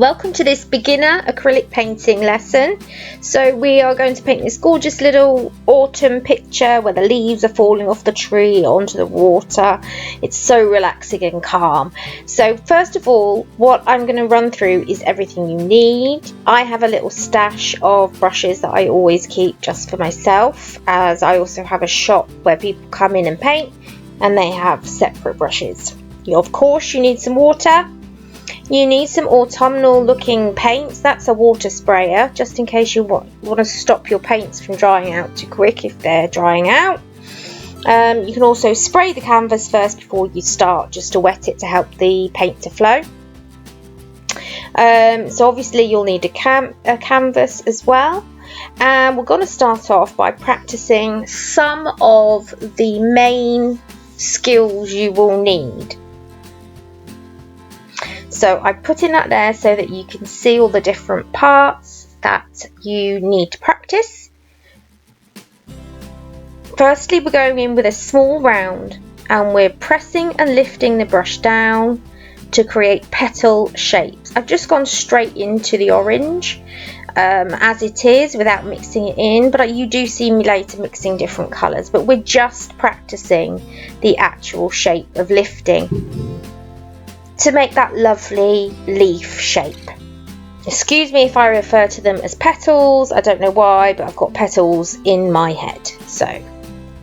Welcome to this beginner acrylic painting lesson. So we are going to paint this gorgeous little autumn picture where the leaves are falling off the tree onto the water. It's so relaxing and calm. So first of all, what I'm going to run through is everything you need. I have a little stash of brushes that I always keep just for myself, as I also have a shop where people come in and paint and they have separate brushes. Of course, you need some water. You need some autumnal looking paints. That's a water sprayer, just in case you want to stop your paints from drying out too quick if they're drying out. You can also spray the canvas first before you start, just to wet it to help the paint to flow. So obviously you'll need a canvas as well. And we're going to start off by practicing some of the main skills you will need. So I put in that there so that you can see all the different parts that you need to practice. Firstly, we're going in with a small round and we're pressing and lifting the brush down to create petal shapes. I've just gone straight into the orange as it is without mixing it in, but you do see me later mixing different colours, but we're just practicing the actual shape of lifting to make that lovely leaf shape. Excuse me if I refer to them as petals, I don't know why, but I've got petals in my head, so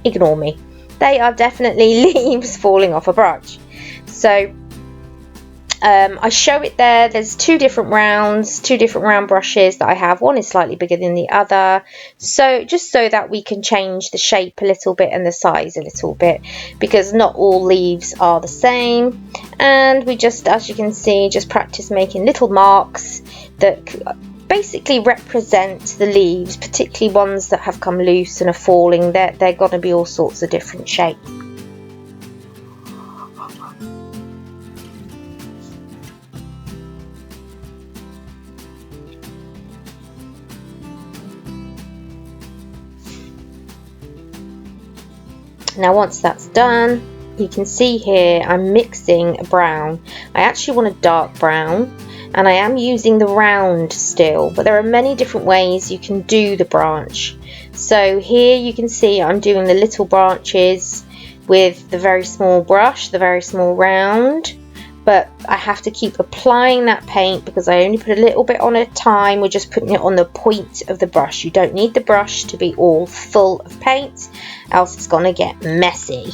ignore me. They are definitely leaves falling off a branch. So I show it there. There's two different round brushes that I have. One is slightly bigger than the other, so just so that we can change the shape a little bit and the size a little bit, because not all leaves are the same. And we just, as you can see, just practice making little marks that basically represent the leaves, particularly ones that have come loose and are falling. They're going to be all sorts of different shapes. Now once that's done, you can see here I'm mixing a brown. I actually want a dark brown, and I am using the round still, but there are many different ways you can do the branch. So here you can see I'm doing the little branches with the very small brush, the very small round, but I have to keep applying that paint because I only put a little bit on at a time. We're just putting it on the point of the brush. You don't need the brush to be all full of paint, else it's gonna get messy.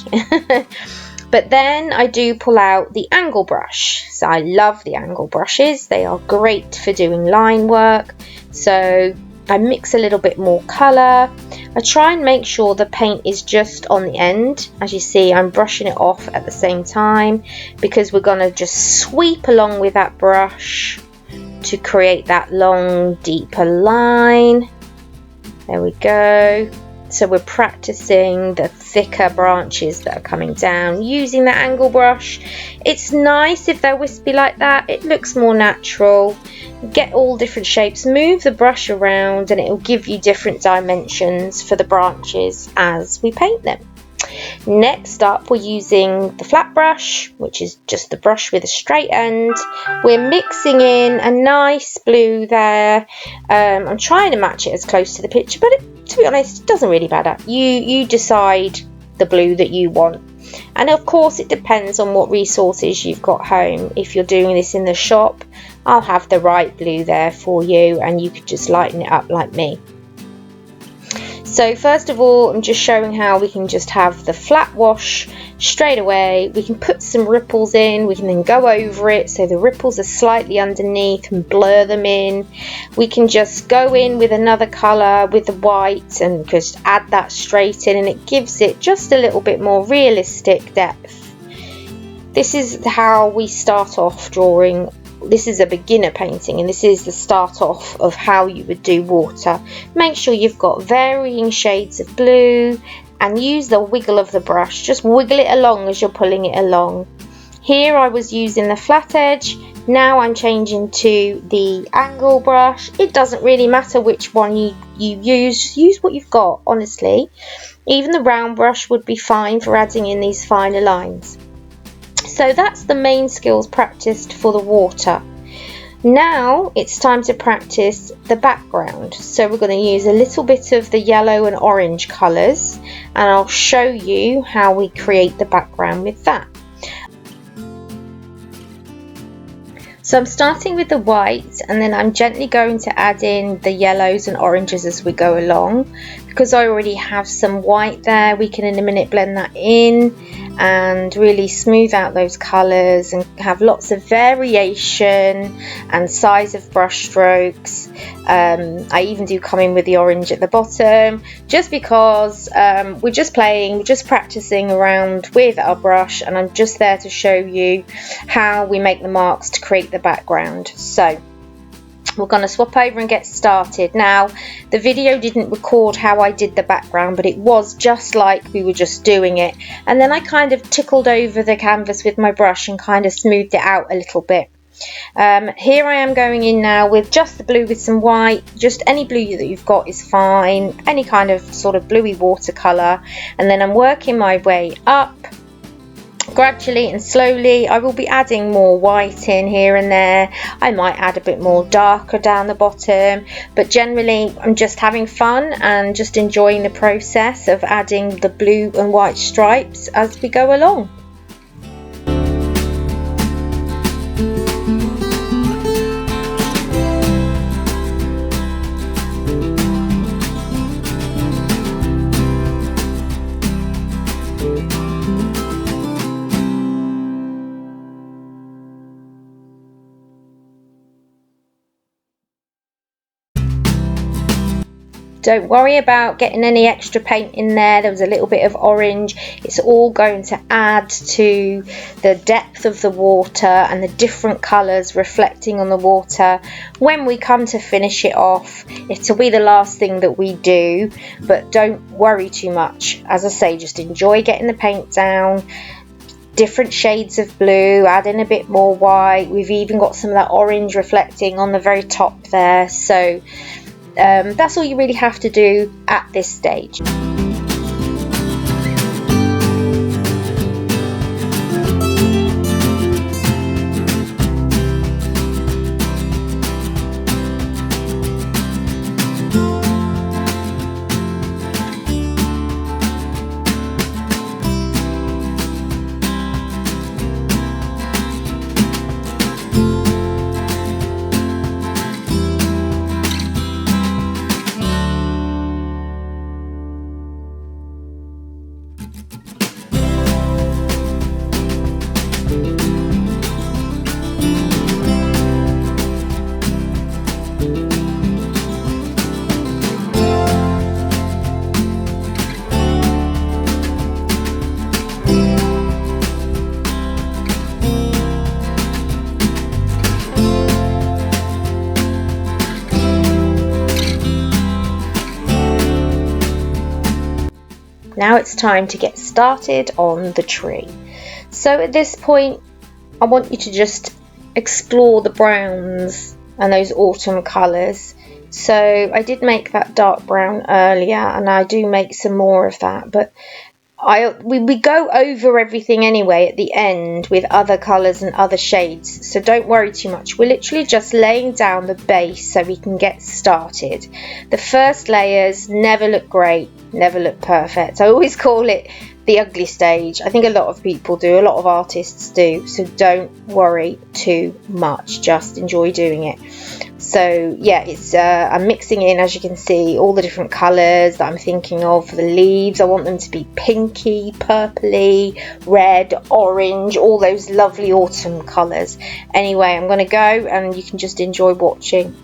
But then I do pull out the angle brush. So I love the angle brushes. They are great for doing line work. So I mix a little bit more colour. I try and make sure the paint is just on the end. As you see, I'm brushing it off at the same time because we're going to just sweep along with that brush to create that long, deeper line. There we go. So we're practicing the thicker branches that are coming down using the angle brush. It's nice if they're wispy like that. It looks more natural. Get all different shapes, move the brush around, and it will give you different dimensions for the branches as we paint them. Next up, we're using the flat brush, which is just the brush with a straight end. We're mixing in a nice blue there. I'm trying to match it as close to the picture, but to be honest, it doesn't really matter. You decide the blue that you want. And of course, it depends on what resources you've got home. If you're doing this in the shop, I'll have the right blue there for you, and you could just lighten it up like me. So first of all, I'm just showing how we can just have the flat wash straight away. We can put some ripples in, we can then go over it so the ripples are slightly underneath and blur them in. We can just go in with another colour with the white and just add that straight in, and it gives it just a little bit more realistic depth. This is how we start off drawing. This is a beginner painting, and this is the start off of how you would do water. Make sure you've got varying shades of blue and use the wiggle of the brush. Just wiggle it along as you're pulling it along. Here I was using the flat edge. Now I'm changing to the angle brush. It doesn't really matter which one you use. Use what you've got, honestly. Even the round brush would be fine for adding in these finer lines. So that's the main skills practiced for the water. Now it's time to practice the background. So we're going to use a little bit of the yellow and orange colours, and I'll show you how we create the background with that. So I'm starting with the white, and then I'm gently going to add in the yellows and oranges as we go along. Because I already have some white there, we can in a minute blend that in and really smooth out those colours and have lots of variation and size of brush strokes. I even do come in with the orange at the bottom, just because we're just playing, we're just practicing around with our brush, and I'm just there to show you how we make the marks to create the background. So we're going to swap over and get started. Now, the video didn't record how I did the background, but it was just like we were just doing it. And then I kind of tickled over the canvas with my brush and kind of smoothed it out a little bit. Here I am going in now with just the blue with some white. Just any blue that you've got is fine. Any kind of sort of bluey watercolour. And then I'm working my way up. Gradually and slowly I will be adding more white in here and there. I might add a bit more darker down the bottom, but generally I'm just having fun and just enjoying the process of adding the blue and white stripes as we go along. Don't worry about getting any extra paint in there. There was a little bit of orange. It's all going to add to the depth of the water and the different colours reflecting on the water. When we come to finish it off, it'll be the last thing that we do, but don't worry too much. As I say, just enjoy getting the paint down. Different shades of blue, add in a bit more white. We've even got some of that orange reflecting on the very top there. So that's all you really have to do at this stage. Now it's time to get started on the tree. So at this point I want you to just explore the browns and those autumn colours. So I did make that dark brown earlier, and I do make some more of that, but we go over everything anyway at the end with other colours and other shades, so don't worry too much. We're literally just laying down the base so we can get started. The first layers never look great, never look perfect. I always call it the ugly stage. I think a lot of people do, a lot of artists do, so don't worry too much, just enjoy doing it. So yeah, it's I'm mixing in, as you can see, all the different colours that I'm thinking of for the leaves. I want them to be pinky, purpley, red, orange, all those lovely autumn colours. Anyway, I'm going to go and you can just enjoy watching.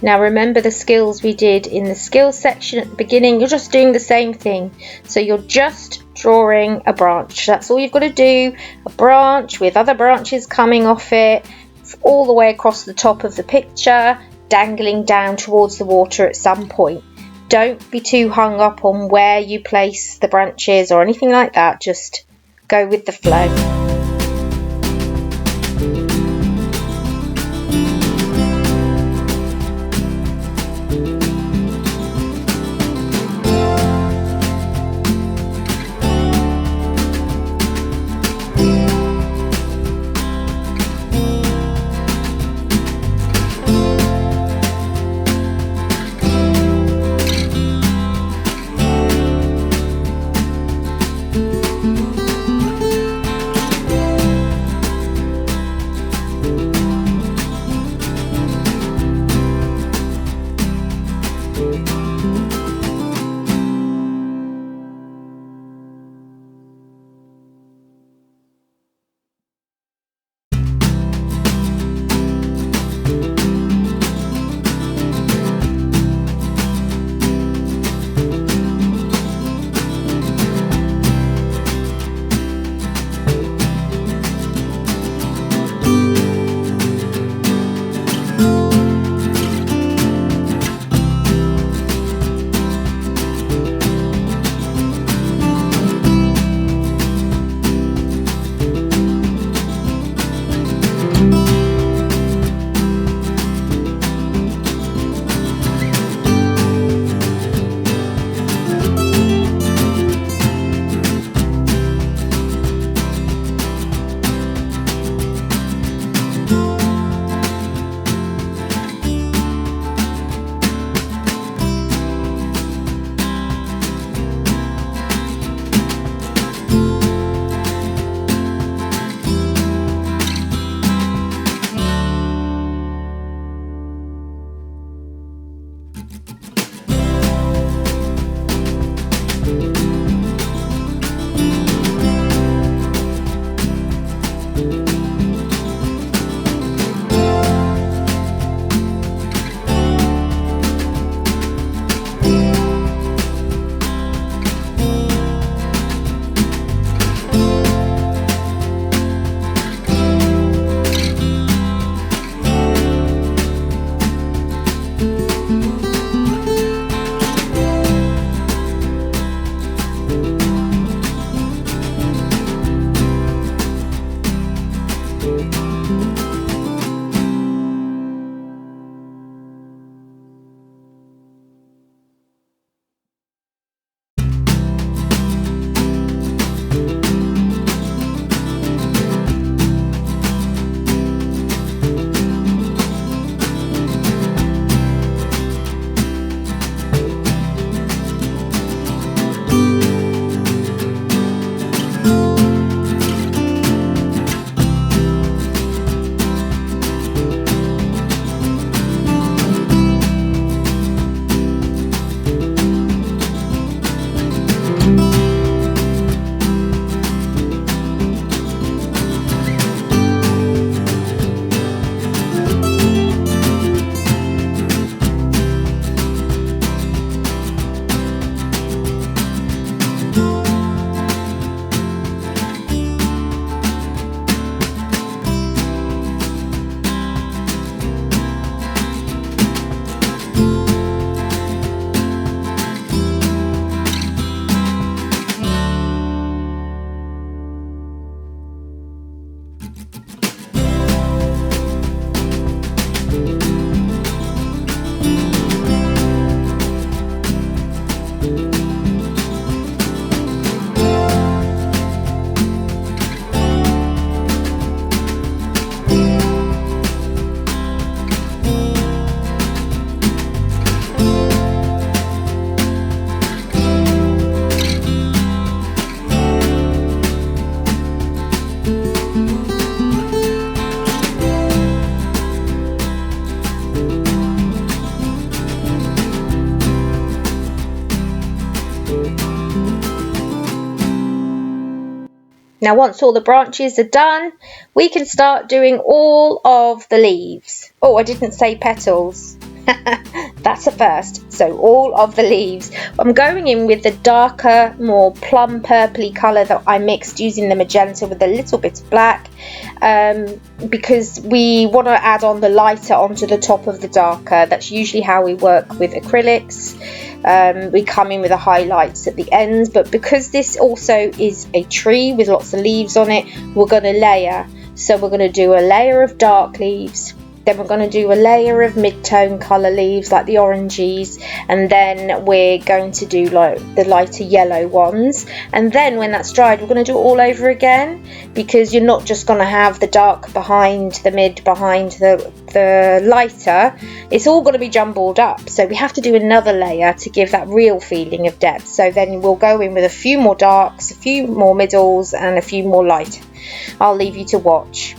Now remember the skills we did in the skills section at the beginning, you're just doing the same thing. So you're just drawing a branch. That's all you've got to do, a branch with other branches coming off it, all the way across the top of the picture, dangling down towards the water at some point. Don't be too hung up on where you place the branches or anything like that, just go with the flow. Now once all the branches are done, we can start doing all of the leaves. Oh, I didn't say petals. That's a first. So all of the leaves, I'm going in with the darker, more plum purpley colour that I mixed using the magenta with a little bit of black, because we want to add on the lighter onto the top of the darker. That's usually how we work with acrylics. We come in with the highlights at the end, but because this also is a tree with lots of leaves on it, we're going to layer. So we're going to do a layer of dark leaves, then we're going to do a layer of mid-tone colour leaves like the oranges, and then we're going to do like the lighter yellow ones, and then when that's dried we're going to do it all over again, because you're not just going to have the dark behind the mid behind the lighter, it's all going to be jumbled up, so we have to do another layer to give that real feeling of depth. So then we'll go in with a few more darks, a few more middles and a few more light. I'll leave you to watch.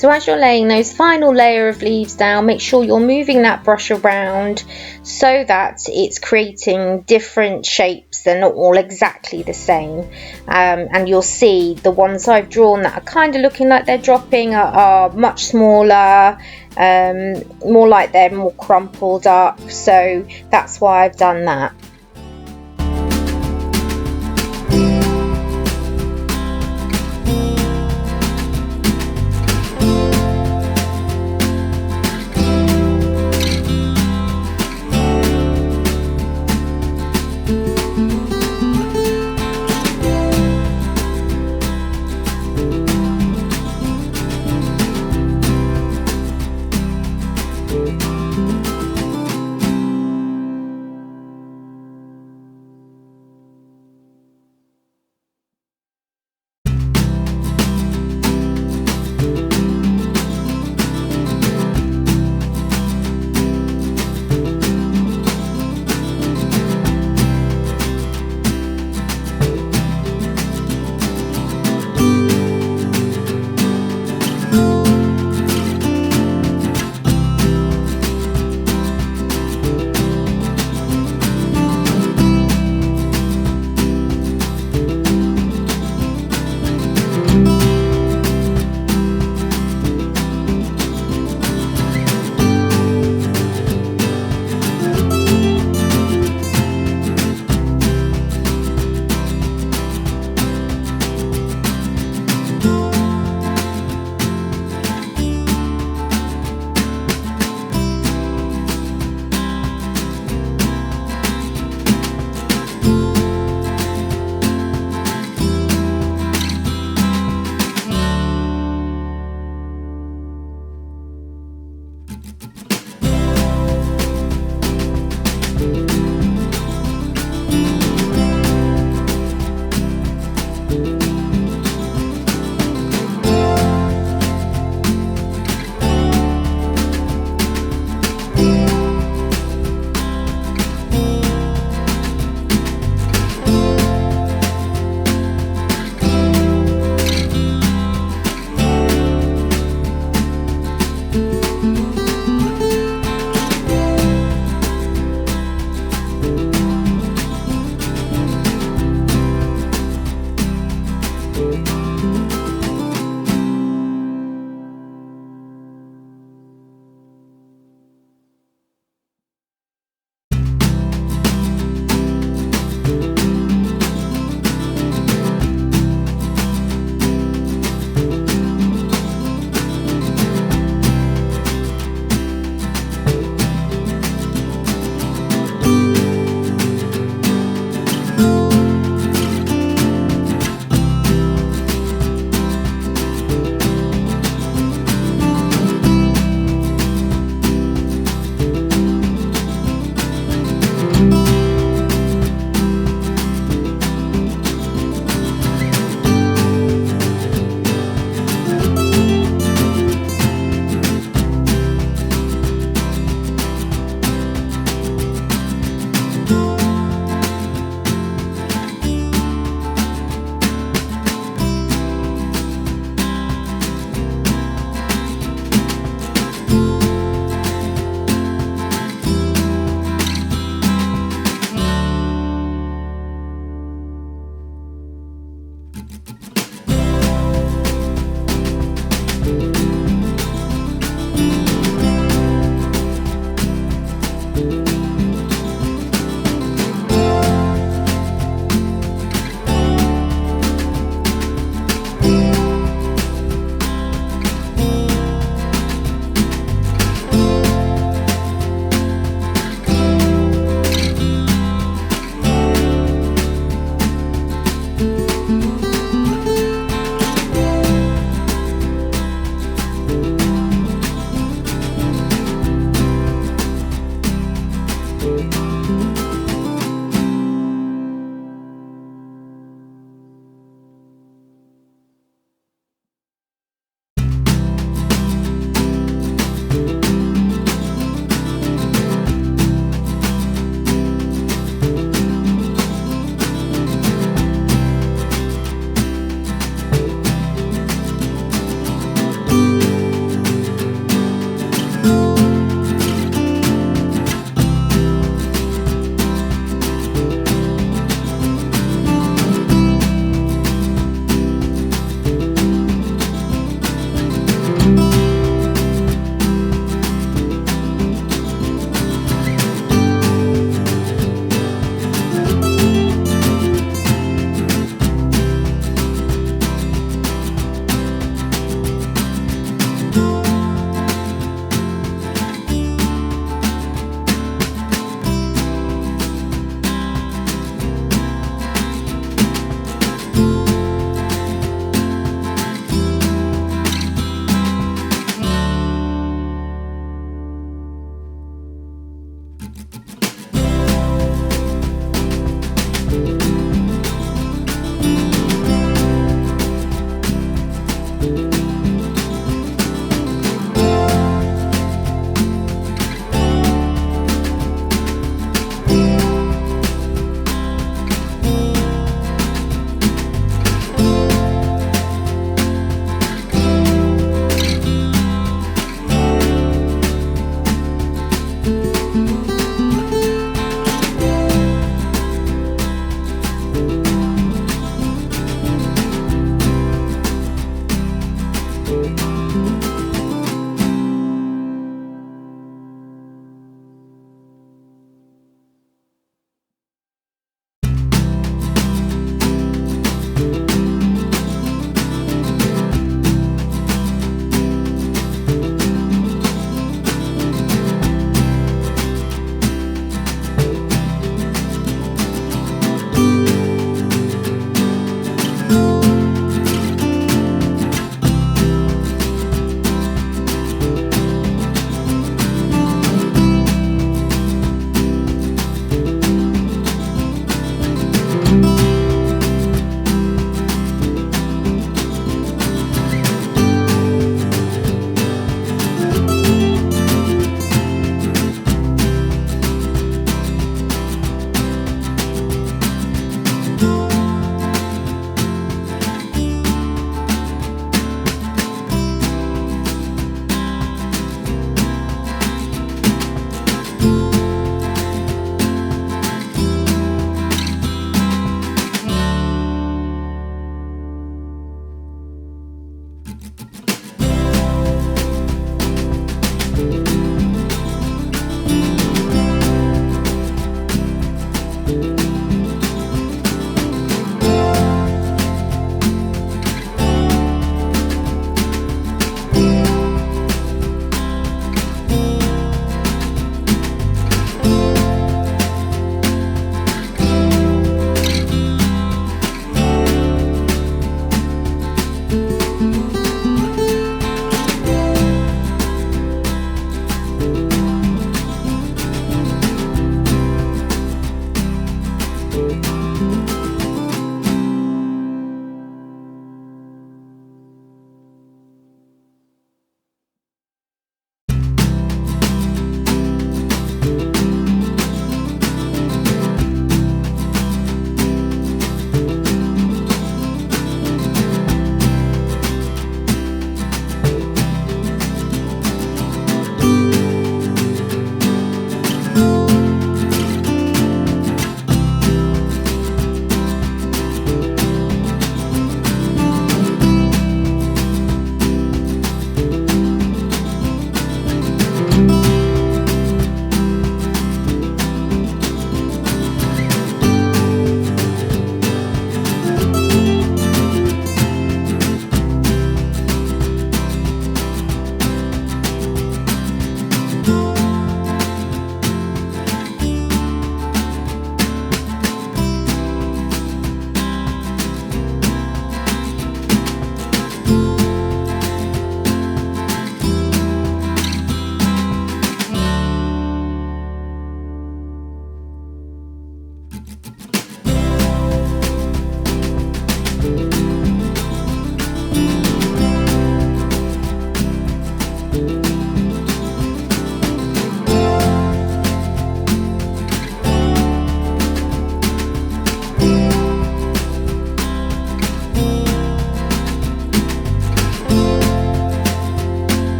So as you're laying those final layer of leaves down, make sure you're moving that brush around so that it's creating different shapes. They're not all exactly the same. And you'll see the ones I've drawn that are kind of looking like they're dropping are much smaller, more like they're more crumpled up. So that's why I've done that.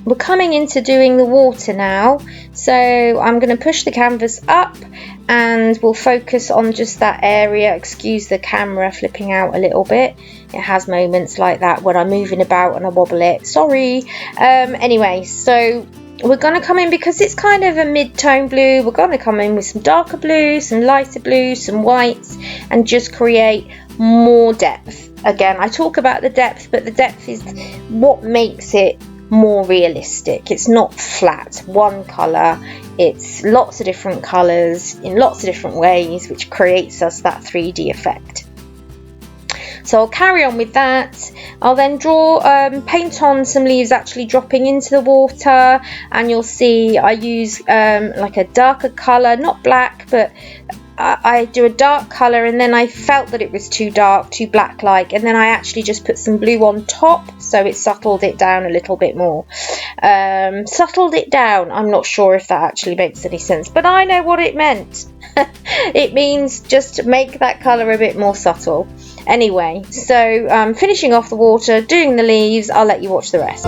we're coming into doing the water now, so I'm going to push the canvas up and we'll focus on just that area. Excuse the camera flipping out a little bit, it has moments like that when I'm moving about and I wobble it, sorry. Anyway, so we're going to come in, because it's kind of a mid-tone blue, we're going to come in with some darker blue, some lighter blue, some whites, and just create more depth. Again, I talk about the depth, but the depth is what makes it more realistic. It's not flat, one colour, it's lots of different colours in lots of different ways, which creates us that 3D effect. So I'll carry on with that. I'll then draw, paint on some leaves actually dropping into the water, and you'll see I use like a darker colour, not black, but I do a dark colour, and then I felt that it was too dark, too black-like, and then I actually just put some blue on top, so it subtled it down a little bit more. Subtled it down, I'm not sure if that actually makes any sense, but I know what it meant. It means just make that colour a bit more subtle. Anyway, so finishing off the water, doing the leaves, I'll let you watch the rest.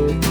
you.